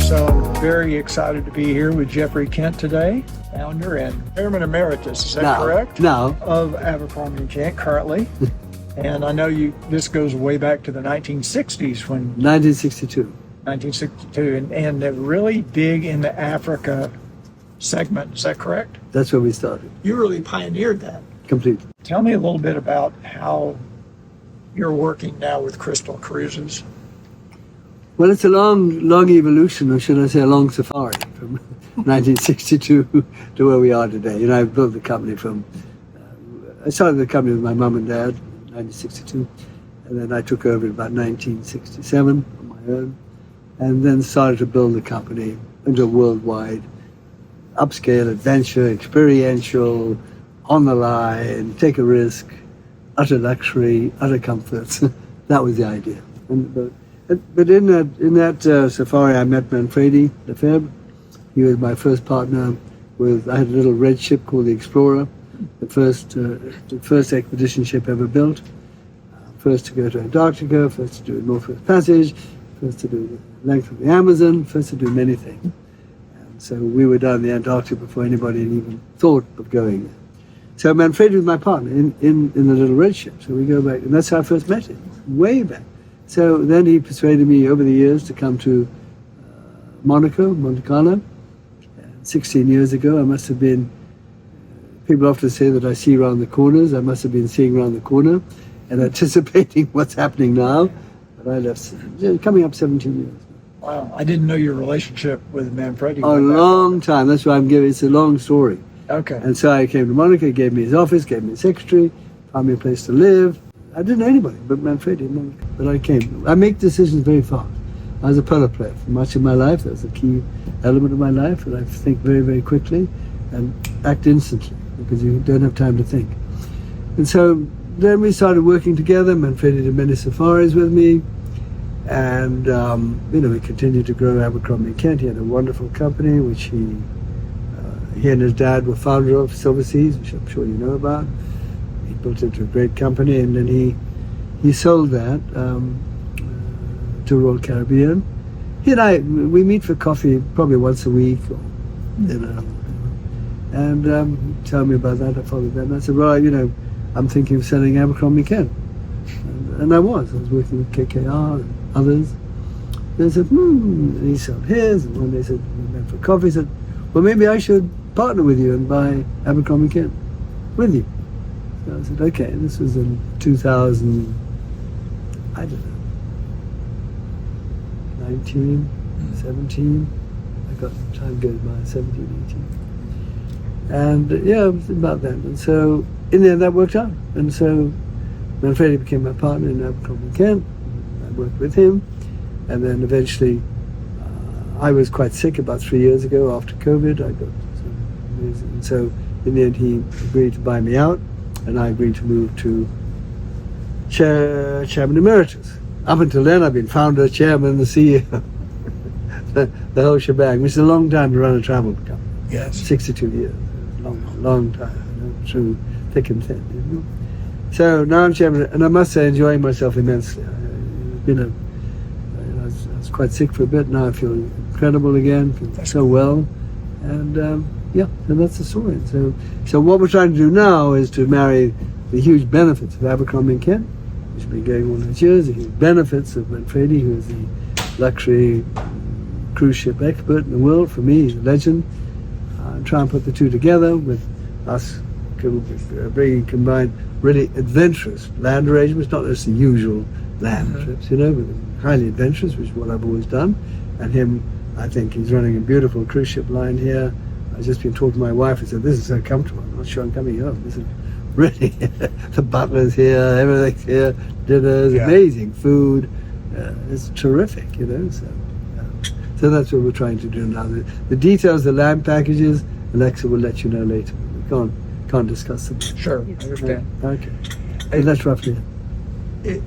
So I'm very excited to be here with Geoffrey Kent today, founder and Chairman Emeritus, is that correct? No. Of Abercrombie & Kent currently. And I know this goes way back to the 1960s when... 1962. 1962, and they're really big in the Africa segment, is that correct? That's where we started. You really pioneered that. Completely. Tell me a little bit about how you're working now with Crystal Cruises. Well, it's a long evolution, or should I say a long safari from 1962 to where we are today. You know, I've built the company I started the company with my mum and dad in 1962, and then I took over in about 1967 on my own, and then started to build the company into a worldwide upscale, adventure, experiential, on the line, take a risk, utter luxury, utter comforts. That was the idea. But in that safari, I met Manfredi Lefebvre. He was my first partner. I had a little red ship called the Explorer, the first expedition ship ever built. First to go to Antarctica, first to do a Northwest Passage, first to do the length of the Amazon, first to do many things. And so we were down the Antarctica before anybody had even thought of going there. So Manfredi was my partner in the little red ship. So we go back, and that's how I first met him, way back. So then he persuaded me over the years to come to Monaco, Monte Carlo. 16 years ago, I must have been, people often say that I see around the corners. I must have been seeing around the corner and anticipating what's happening now. But I left, coming up 17 years. Wow, I didn't know your relationship with Manfredi. A long time, that's why I'm giving, it's a long story. Okay. And so I came to Monaco, he gave me his office, gave me a secretary, found me a place to live. I didn't know anybody but Manfredi, but I came. I make decisions very fast. I was a polo player for much of my life. That was a key element of my life, and I think very, very quickly and act instantly because you don't have time to think. And so then we started working together. Manfredi did many safaris with me, and we continued to grow Abercrombie & Kent. He had a wonderful company, which he and his dad were founder of, Silver Seas, which I'm sure you know about. He built it into a great company, and then he sold that to Royal Caribbean. He and I, we meet for coffee probably once a week, or, and tell me about that. I followed that, and I said, well, I'm thinking of selling Abercrombie & Kent, and I was working with KKR and others. They said, and he sold his, and one day said, we met for coffee. He said, well, maybe I should partner with you and buy Abercrombie & Kent with you. So I said, okay. This was in 2000, I don't know, 19, 17. I got time goes by, 17, 18. And it was about that. And so in the end, that worked out. And so Manfredi became my partner in Abercrombie & Kent. I worked with him. And then eventually, I was quite sick about 3 years ago after COVID. I got and so in the end, he agreed to buy me out, and I agreed to move to Chairman Emeritus. Up until then, I've been founder, chairman, the CEO, the whole shebang, which is a long time to run a travel company. Yes. 62 years, long time, through thick and thin. So now I'm chairman, and I must say, enjoying myself immensely. I was quite sick for a bit. Now I feel incredible again, feel so well, and and that's the story. So what we're trying to do now is to marry the huge benefits of Abercrombie & Kent, which have been going on these years, the huge benefits of Manfredi, who is the luxury cruise ship expert in the world. For me, he's a legend. Try and put the two together with us bringing combined really adventurous land arrangements, not just the usual land trips, but highly adventurous, which is what I've always done. And him, I think he's running a beautiful cruise ship line here. I've just been talking to my wife and said, this is so comfortable. I'm not sure I'm coming home. This is really, the butler's here, everything's here, dinners, amazing food. It's terrific, So that's what we're trying to do now. The details, the land packages, Alexa will let you know later. We can't discuss them. Sure, I understand. Okay. And that's roughly it.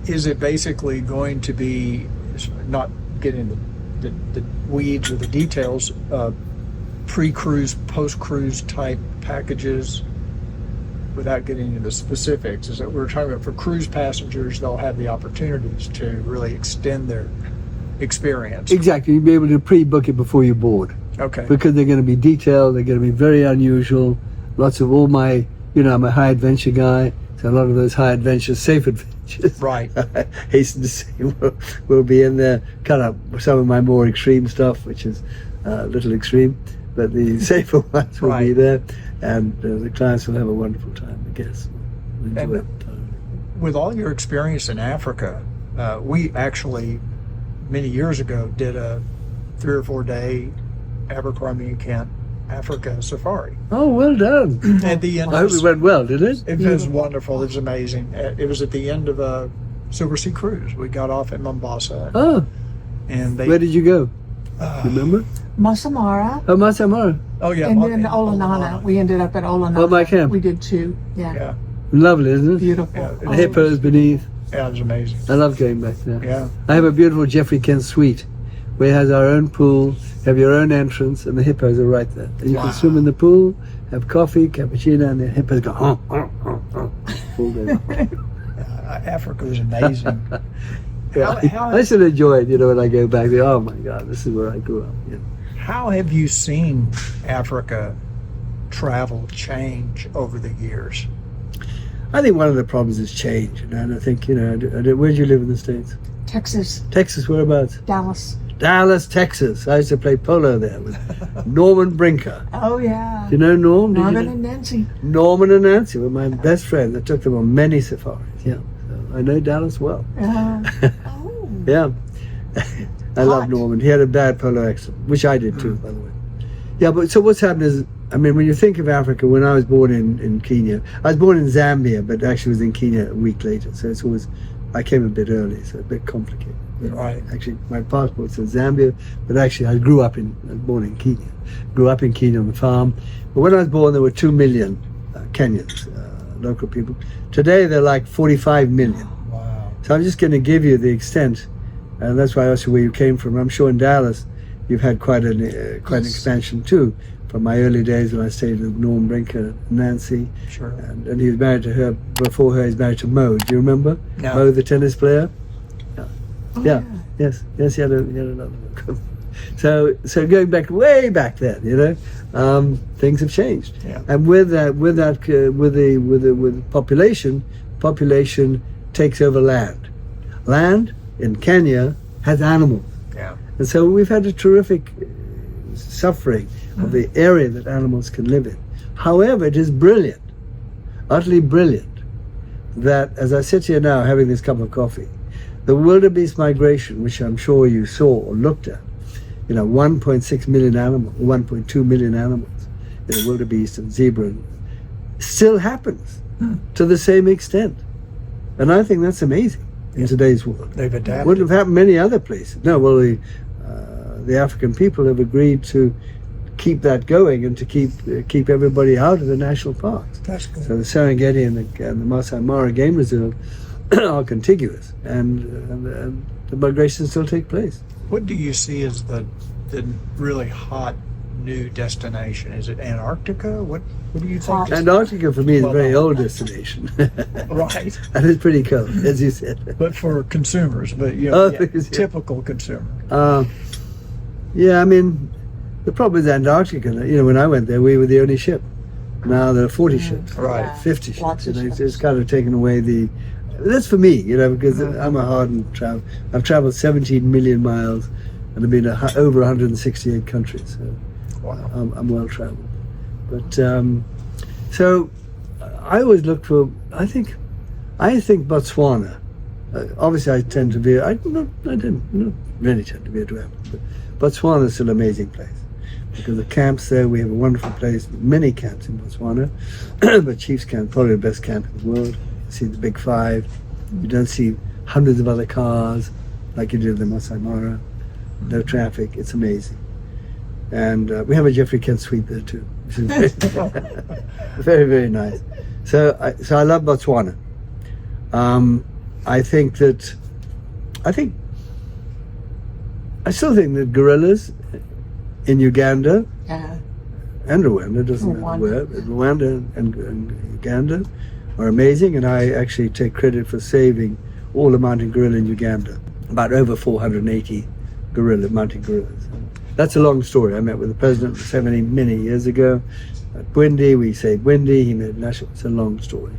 Is it basically going to be, not getting into the weeds or the details, pre-cruise, post-cruise type packages without getting into the specifics, is that we're talking about for cruise passengers, they'll have the opportunities to really extend their experience. Exactly. You'll be able to pre-book it before you board. Okay. Because they're going to be detailed, they're going to be very unusual. Lots of all my, I'm a high adventure guy, so a lot of those high adventures, safe adventures. Right. I hasten to say will be in there. Kind of some of my more extreme stuff, which is a little extreme, but the safer ones will be Right. there, and the clients will have a wonderful time, I guess. Enjoy And it. with all your experience in Africa, we actually, many years ago, did a 3 or 4 day Abercrombie and Kent Africa safari. Oh, well done. At the end I hope it went well, did it? It was wonderful. It was amazing. It was at the end of a Silver Sea cruise. We got off at Mombasa, Oh, and they. where did you go? Remember? Masamara, Oh, Masamara. Oh yeah, and then Olanana. We ended up at Olanana. Oh, my camp. We did 2. Yeah. Yeah, Lovely, isn't it? Beautiful. Yeah, The hippos beneath. yeah, it was amazing. I love going back there. Yeah, I have a beautiful Geoffrey Kent suite where it has our own pool, have your own entrance, and the hippos are right there. And you Wow. can swim in the pool, have coffee, cappuccino, and the hippos go, all day. Africa was amazing. How- I still enjoy it, when I go back there. Oh my God, this is where I grew up. How have you seen Africa travel change over the years? I think one of the problems is change. And I think, where do you live in the States? Texas, Texas, whereabouts? Dallas. Dallas, Texas. I used to play polo there with Norman Brinker. Oh yeah. Do you know Norm? Did you Norman know? and Nancy. Norman and Nancy were my best friends. I took them on many safaris. Yeah, so I know Dallas well. Oh. Yeah, I love Hot. Norman. He had a bad polo accent, which I did too, by the way. Yeah, but so what's happened is, when you think of Africa, when I was born in Kenya, I was born in Zambia, but actually was in Kenya a week later. So it's always, I came a bit early, so a bit complicated. Right. Actually, my passport says Zambia, but actually I was born in Kenya. Grew up in Kenya on the farm. But when I was born, there were 2 million Kenyans, local people. Today, they're like 45 million. Wow. So I'm just going to give you the extent, and that's why I asked you where you came from. I'm sure in Dallas, you've had quite an expansion too. From my early days when I stayed with Norm Brinker, Nancy, Sure. and he was married to her. Before her, he's married to Mo. Do you remember No. Mo, the tennis player? Oh, Yeah. Yes, he had another one. So going back way back then, things have changed. Yeah. And with the population takes over land. Land in Kenya has animals, Yeah. and so we've had a terrific suffering of the area that animals can live in. However, it is brilliant, utterly brilliant, that as I sit here now having this cup of coffee, the wildebeest migration, which I'm sure you saw or looked at, 1.6 million animals, 1.2 million animals, wildebeest and zebra, still happens to the same extent. And I think that's amazing in today's world. They've adapted. Wouldn't have happened many other places. No, well, the African people have agreed to keep that going and to keep everybody out of the national parks. That's good. So the Serengeti and the Masai Mara Game Reserve are contiguous, and the migration still take place. What do you see as the really hot new destination? Is it Antarctica? What do you think? is- Antarctica for me is a Well, very no. old destination. Right. And it's pretty cold, as you said. But for consumers, but Because, yeah. typical consumer. Yeah, the problem is Antarctica. When I went there, we were the only ship. Now there are 40 ships, Right. 50 Lots ships. of It's ships. kind of taken away the. That's for me, because I'm a hardened traveler. I've traveled 17 million miles, and I've been to over 168 countries. So Wow. I'm well traveled. But so I always look for. I think Botswana. Obviously, I tend to be. I didn't really tend to be a traveler, but Botswana is still an amazing place because the camps there. We have a wonderful place. Many camps in Botswana, but Chiefs Camp probably the best camp in the world. You see the Big Five. You don't see hundreds of other cars like you do in the Masai Mara. No traffic. It's amazing. And we have a Geoffrey Kent suite there too, which is very, very, very nice. So I love Botswana. I still think that gorillas in Uganda, Yeah. and Rwanda, doesn't matter where, but Rwanda and Uganda are amazing, and I actually take credit for saving all the mountain gorilla in Uganda, about over 480 mountain gorillas. That's a long story. I met with the president of Symphony many years ago at Bwindi. We saved Bwindi. He made national. It's a long story.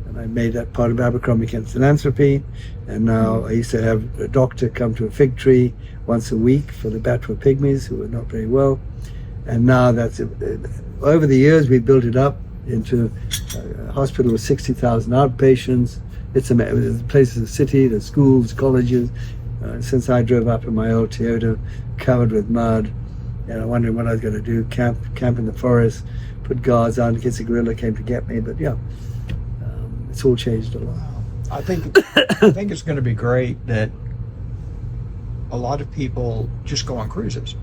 And I made that part of Abercrombie Kent philanthropy. And now I used to have a doctor come to a fig tree once a week for the Batwa pygmies who were not very well. And now that's, over the years, we built it up into a hospital with 60,000 outpatients. It's a place in the city, there's schools, colleges. Since I drove up in my old Toyota, covered with mud, and I wondering what I was going to do, camp in the forest, put guards on in case a gorilla came to get me. But yeah, it's all changed a lot. I think it's going to be great that a lot of people just go on cruises.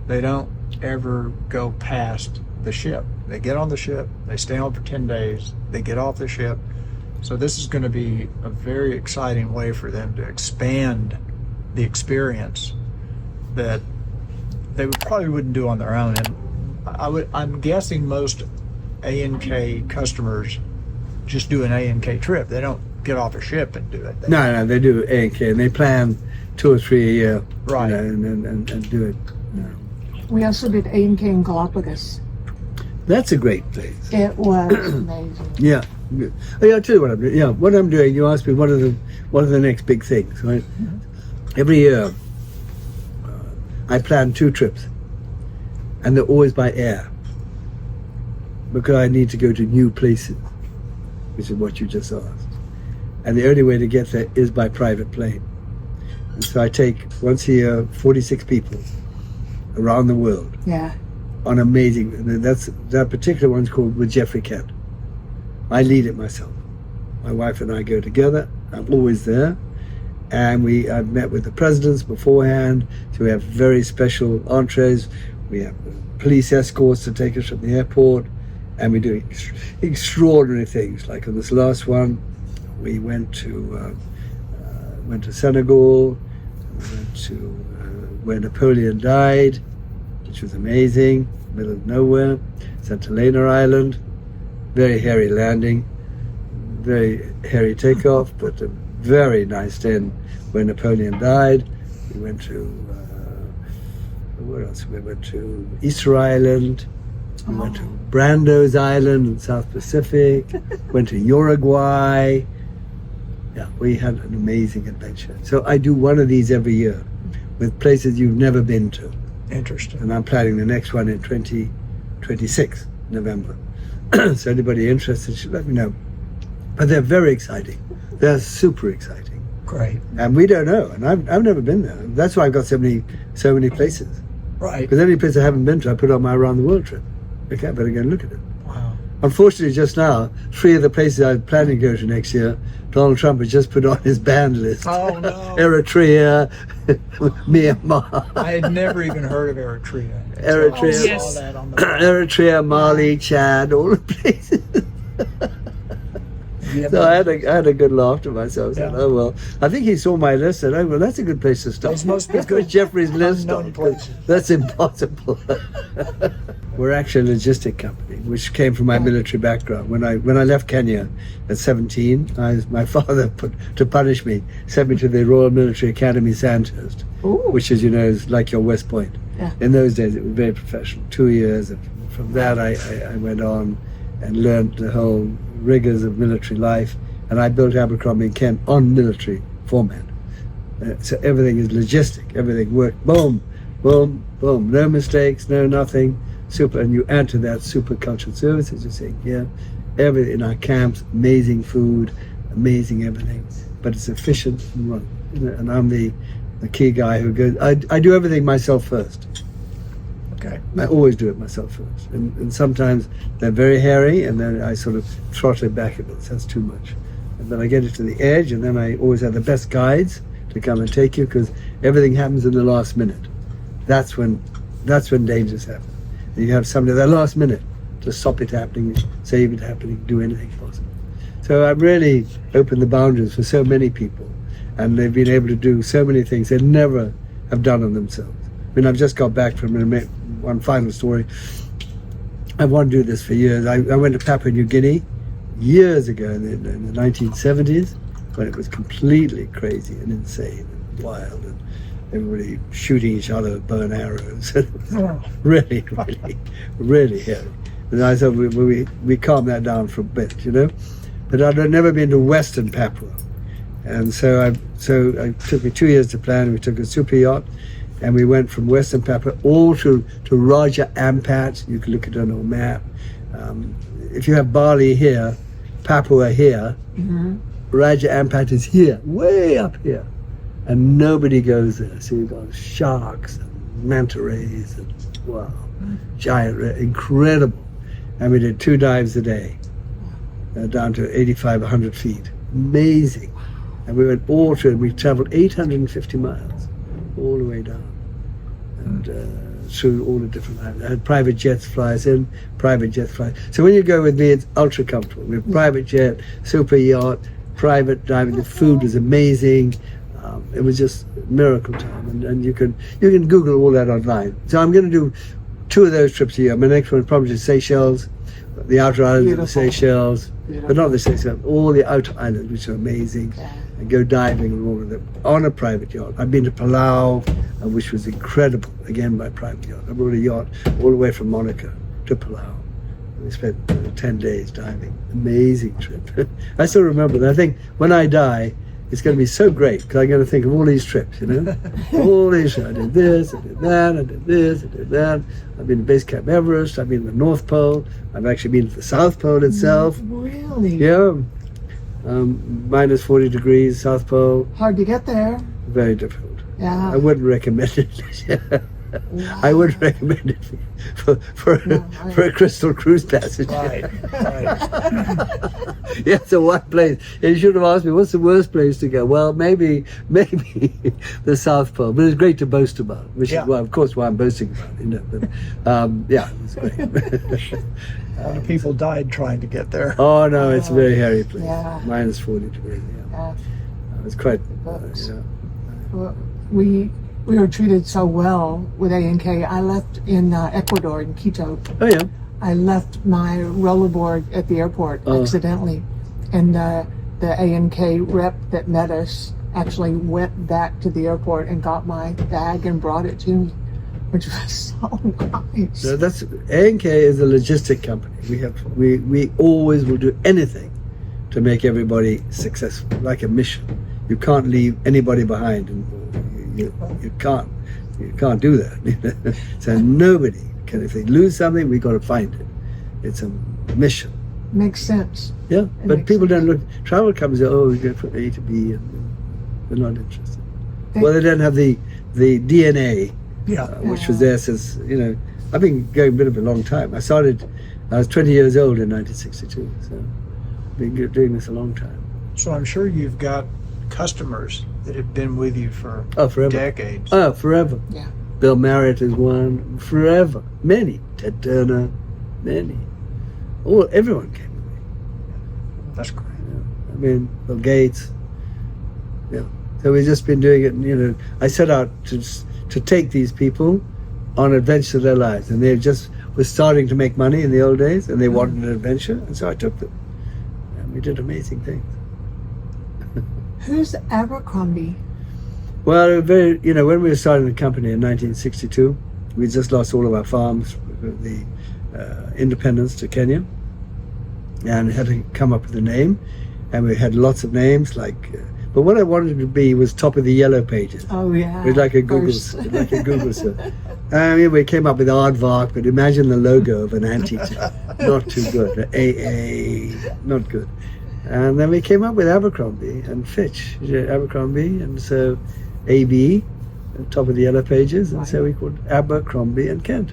They don't ever go past the ship. They get on the ship, they stay on for 10 days, they get off the ship. So this is going to be a very exciting way for them to expand the experience that they probably wouldn't do on their own. And I'm guessing most A&K customers just do an A&K trip. They don't get off a ship and do it. No, they do A&K, and they plan 2 or 3 a year, right? And do it. We also did A&K in Galapagos. That's a great place. It was amazing. Yeah. Good. Oh, yeah, I'll tell you what I'm doing. Yeah, what I'm doing. You asked me what are the next big things, right? Mm-hmm. Every year, I plan 2 trips, and they're always by air because I need to go to new places, which is what you just asked. And the only way to get there is by private plane. And so I take once a year 46 people around the world. Yeah. On amazing. That particular one's called with Geoffrey Kent. I lead it myself. My wife and I go together. I'm always there. And I've met with the presidents beforehand. So we have very special entrees. We have police escorts to take us from the airport. And we do extraordinary things. Like on this last one, we went to Senegal. We went to where Napoleon died, which was amazing, middle of nowhere. St. Helena Island. Very hairy landing, very hairy takeoff, but a very nice day when Napoleon died. We went to, where else? We went to Easter Island, we went to Brando's Island in South Pacific, went to Uruguay. Yeah, we had an amazing adventure. So I do one of these every year with places you've never been to. Interesting. And I'm planning the next one in 2026, November. So anybody interested should let me know. But they're very exciting. They're super exciting. Great. And we don't know. And I've never been there. That's why I've got so many places. Right. Because every place I haven't been to, I put on my around the world trip. Okay, I better go and look at it. Wow. Unfortunately, just now, 3 of the places I'm planning to go to next year, Donald Trump has just put on his banned list. Oh no. Eritrea, Myanmar. I had never even heard of Eritrea. Eritrea. I saw that on the Eritrea, Mali, Chad, all the places. Yeah, So I had a good laugh to myself. Yeah. Said, oh well, I think he saw my list. And oh well, that's a good place to start. Those most Because Geoffrey's list. unknown places. That's impossible. We're actually a logistic company, which came from my military background. When I left Kenya at 17, my father, to punish me, sent me to the Royal Military Academy Sandhurst, Ooh. which, as you know, is like your West Point. Yeah. In those days, it was very professional. 2 years. And from that, I went on and learned the whole rigors of military life. And I built Abercrombie & Kent on military format. So everything is logistic. Everything worked. Boom, boom, boom. No mistakes, no nothing. Super. And you add to that super cultural services. You're saying, yeah, everything in our camps, amazing food, amazing everything. But it's efficient and run. And I'm the key guy who goes, I do everything myself first. Okay. I always do it myself first. And sometimes they're very hairy, and then I sort of throttle it back a bit. So that's too much. And then I get it to the edge, and then I always have the best guides to come and take you, because everything happens in the last minute. That's when dangers happen. And you have somebody at the last minute to stop it happening, save it happening, do anything possible. So I've really opened the boundaries for so many people, and they've been able to do so many things they never have done on themselves. I mean, I've just got back from one final story. I wanted to do this for years. I went to Papua New Guinea years ago in the 1970s, when it was completely crazy and insane and wild, and everybody shooting each other with bow and arrows. really, really hairy. And I thought we calmed that down for a bit, But I'd never been to Western Papua, and so it took me 2 years to plan. We took a super yacht, and we went from Western Papua all to Raja Ampat. You can look at it on a map. If you have Bali here, Papua here, Raja Ampat is here, way up here, and nobody goes there. So you've got sharks and manta rays and wow, giant, incredible. And we did 2 dives a day, down to 100 feet. Amazing. And we went all through, and we traveled 850 miles all the way down, and through all the different islands. I had private jets fly us in, private jets fly. So when you go with me, it's ultra comfortable. We have private jet, super yacht, private diving. The food was amazing. It was just miracle time, and you can Google all that online. So I'm going to do 2 of those trips a year. My next one is probably to Seychelles, the outer islands of the Seychelles, but not the Seychelles, all the outer islands, which are amazing, and go diving on all of them on a private yacht. I've been to Palau, which was incredible, again by private yacht. I brought a yacht all the way from Monaco to Palau. We spent 10 days diving. Amazing trip. I still remember that. I think when I die, it's going to be so great, because I'm going to think of all these trips, all these. I did this, I did that, I did this, I did that. I've been to Base Camp Everest, I've been to the North Pole, I've actually been to the South Pole itself. Really? Yeah. Minus 40 degrees, South Pole. Hard to get there. Very difficult. Yeah. I wouldn't recommend it. Wow. I wouldn't recommend it for a Crystal cruise passage. Right. Yeah, it's a one place. You should have asked me, what's the worst place to go? Well, maybe the South Pole. But it's great to boast about, which is, well, of course, why I'm boasting about it. But, yeah, it's great. A lot of people died trying to get there. Oh, no, it's a very hairy place. Yeah. Minus 40 degrees, It's quite, Well, we were treated so well with A&K. I left in Ecuador, in Quito. Oh, yeah. I left my rollerboard at the airport accidentally, and the A&K rep that met us actually went back to the airport and got my bag and brought it to me, which was so nice. So that's A&K is a logistic company. We always will do anything to make everybody successful, like a mission. You can't leave anybody behind, and you can't do that. So nobody can. If they lose something, we got to find it. It's a mission. Makes sense. Yeah, but makes people sense. don't look. Travel companies say, "Oh, we go from A to B," and they're not interested. Well, they don't have the DNA, which was there since I've been going a bit of a long time. I was 20 years old in 1962, so I've been doing this a long time. So I'm sure you've got customers that have been with you for forever. decades. Oh, forever. Yeah. Bill Marriott is one. Forever. Many. Ted Turner. Many. Everyone came with me. That's great. I mean, Bill Gates. Yeah. So we've just been doing it. I set out to take these people on adventures of their lives, and they just were starting to make money in the old days, and they wanted an adventure, and so I took them, and we did amazing things. Who's Abercrombie? Well, when we were starting the company in 1962, we just lost all of our farms with the independence to Kenya, and had to come up with a name, and we had lots of names but what I wanted to be was top of the yellow pages. Oh yeah. It was like a Google search. I mean, we came up with Aardvark, but imagine the logo of an anteater. Not too good. AA, not good. And then we came up with Abercrombie and Fitch, Abercrombie, and so AB, top of the yellow pages, and so we called Abercrombie and Kent.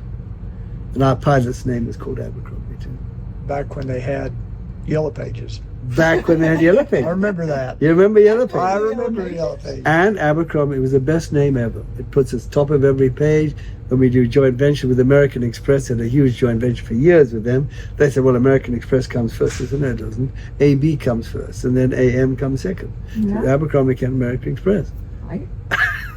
And our pilot's name was called Abercrombie too. Back when they had yellow pages. Back when they had yellow pages. I remember that. You remember yellow pages? I remember yellow pages. And Abercrombie was the best name ever. It puts us top of every page. When we do joint venture with American Express, had a huge joint venture for years with them. They said, well, American Express comes first. I said, no, it doesn't. AB comes first, and then AM comes second. Yeah. So Abercrombie Kent American Express. Right.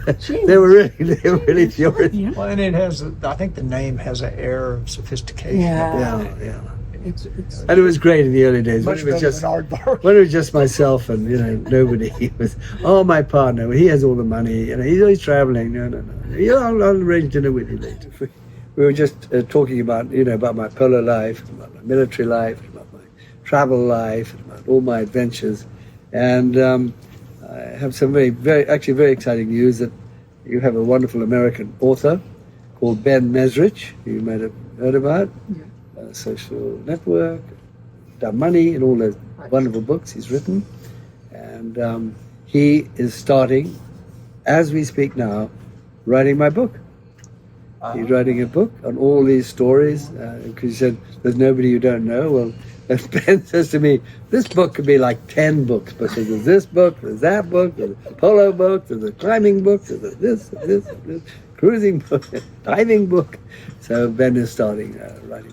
they were really furious. Yeah. Well, and it has, I think the name has an air of sophistication. Yeah. Yeah. It's And it was great in the early days when Much it was better just than aardvark. when it was just myself and nobody. It was my partner. He has all the money. He's always traveling. No. Yeah, I'll arrange dinner with you later. We were just talking about about my polo life, about my military life, about my travel life, about all my adventures, and I have some very exciting news that you have a wonderful American author called Ben Mesrich, who you might have heard about. Yeah. Social Network, Dumb Money, and all those wonderful books he's written. And he is starting, as we speak now, writing my book. He's writing a book on all these stories, because he said, there's nobody you don't know. Well, Ben says to me, this book could be like 10 books, because there's this book, there's that book, there's a polo book, there's a climbing book, there's this, cruising book, diving book. So Ben is starting writing.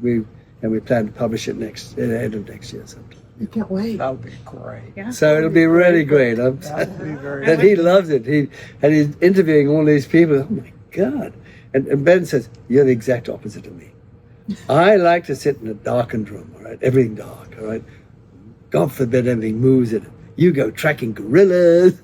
And we plan to publish it end of next year sometime. you can't wait. That would be great. Yeah. So it'll be really great. That would be very And he loves it. And he's interviewing all these people. Oh my God. And Ben says, you're the exact opposite of me. I like to sit in a darkened room, all right? Everything dark, all right? God forbid anything moves in it. You go tracking gorillas.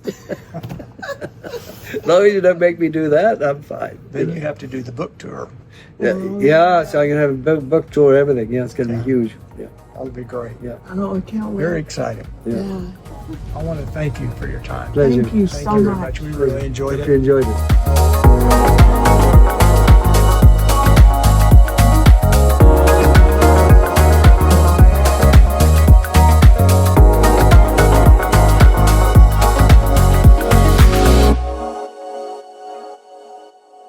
As long as you don't make me do that, I'm fine. Then you have to do the book tour. Yeah, so I can have a book tour, everything. Yeah, it's going to be huge. Yeah, That would be great. yeah. Oh, I can't wait. Very exciting. Yeah. I want to thank you for your time. Pleasure. Thank you Thank so you very much. much. We really enjoyed Hope it. you enjoyed it.